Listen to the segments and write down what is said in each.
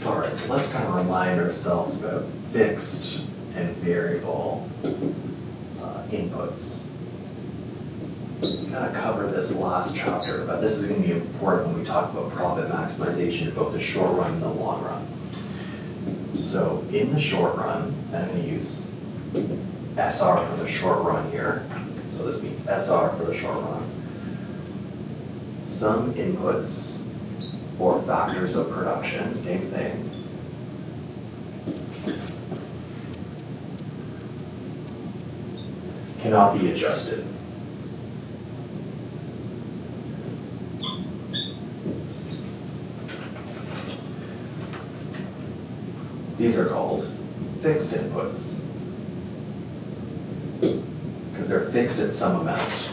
All right, so let's kind of remind ourselves about fixed and variable inputs. We kind of covered this last chapter, but this is going to be important when we talk about profit maximization in both the short run and the long run. So in the short run, I'm going to use SR for the short run here. So this means SR for the short run. Some inputs or factors of production, same thing. Cannot be adjusted. These are called fixed inputs because they're fixed at some amount.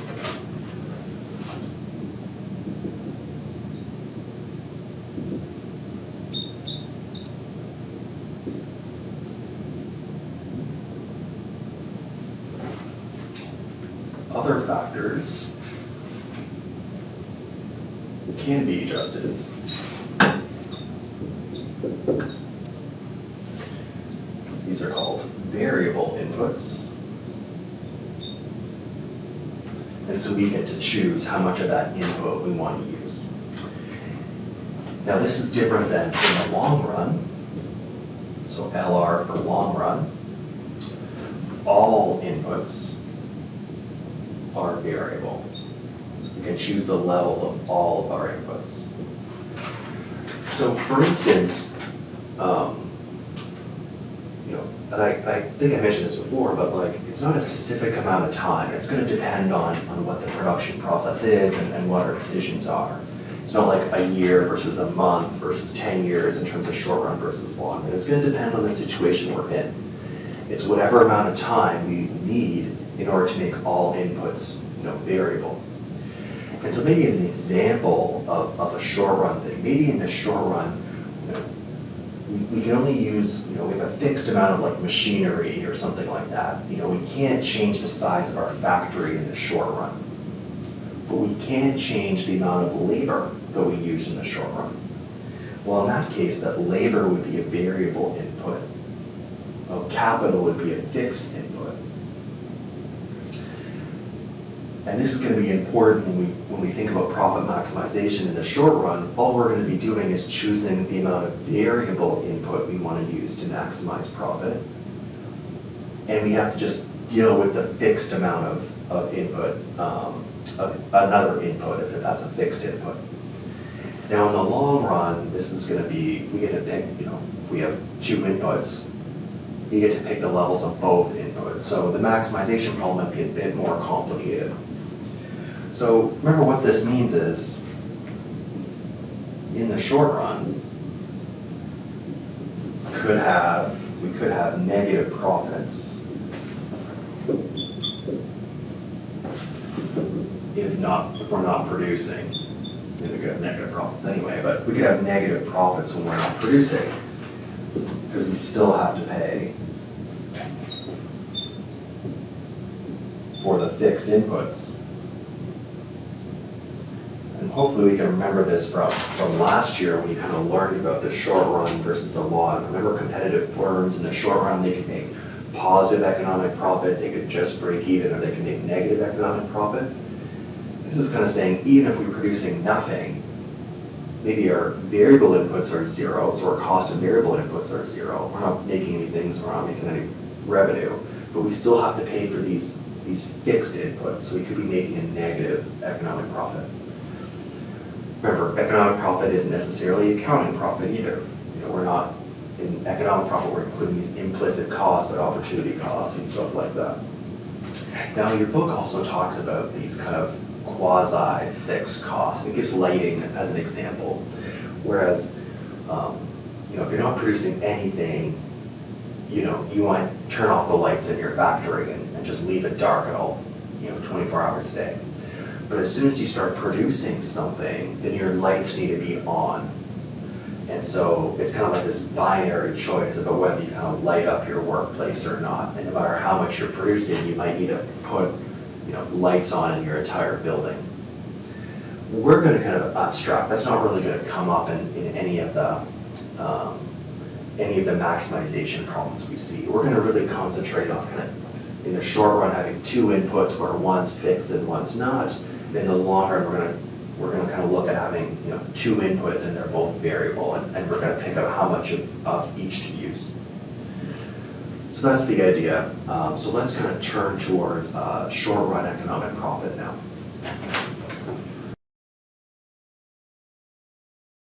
Other factors can be adjusted. These are called variable inputs. And so we get to choose how much of that input we want to use. Now this is different than in the long run. So LR for long run. All inputs are variable. We can choose the level of all of our inputs. So for instance, and I think I mentioned this before, but like it's not a specific amount of time. It's going to depend on what the production process is and what our decisions are. It's not like a year versus a month versus 10 years in terms of short run versus long run. It's going to depend on the situation we're in. It's whatever amount of time we need in order to make all inputs variable. And so maybe as an example of a short run thing, maybe in the short run, we can only use, we have a fixed amount of like machinery or something like that. We can't change the size of our factory in the short run. But we can change the amount of labor that we use in the short run. Well, in that case, that labor would be a variable input. Well, capital would be a fixed input. And this is going to be important when we think about profit maximization in the short run. All we're going to be doing is choosing the amount of variable input we want to use to maximize profit. And we have to just deal with the fixed amount of input, of another input, if that's a fixed input. Now in the long run, this is going to be, we get to pick, if we have two inputs, you get to pick the levels of both inputs. So the maximization problem might be a bit more complicated. So remember what this means is, in the short run, we could have negative profits if we're not producing. We could have negative profits anyway, but we could have negative profits when we're not producing, because we still have to pay for the fixed inputs. And hopefully we can remember this from last year when we kind of learned about the short run versus the long. Remember competitive firms in the short run, they could make positive economic profit, they could just break even, or they can make negative economic profit. This is kind of saying even if we're producing nothing, maybe our variable inputs are zero, so our cost of variable inputs are zero. We're not making anything, so we're not making any revenue, but we still have to pay for these fixed inputs, so we could be making a negative economic profit. Remember, economic profit isn't necessarily accounting profit either. We're not, in economic profit, we're including these implicit costs, but opportunity costs and stuff like that. Now, your book also talks about these kind of quasi-fixed costs. It gives lighting as an example. Whereas, if you're not producing anything, you want to turn off the lights in your factory and just leave it dark at all, 24 hours a day. But as soon as you start producing something, then your lights need to be on. And so it's kind of like this binary choice about whether you kind of light up your workplace or not. And no matter how much you're producing, you might need to put lights on in your entire building. We're going to kind of abstract. That's not really going to come up in any of the any of the maximization problems we see. We're going to really concentrate on kind of, in the short run, having two inputs where one's fixed and one's not. In the long run, we're going to kind of look at having, you know, two inputs and they're both variable, and we're going to pick out how much of each to use. So that's the idea. So let's kind of turn towards short run economic profit now.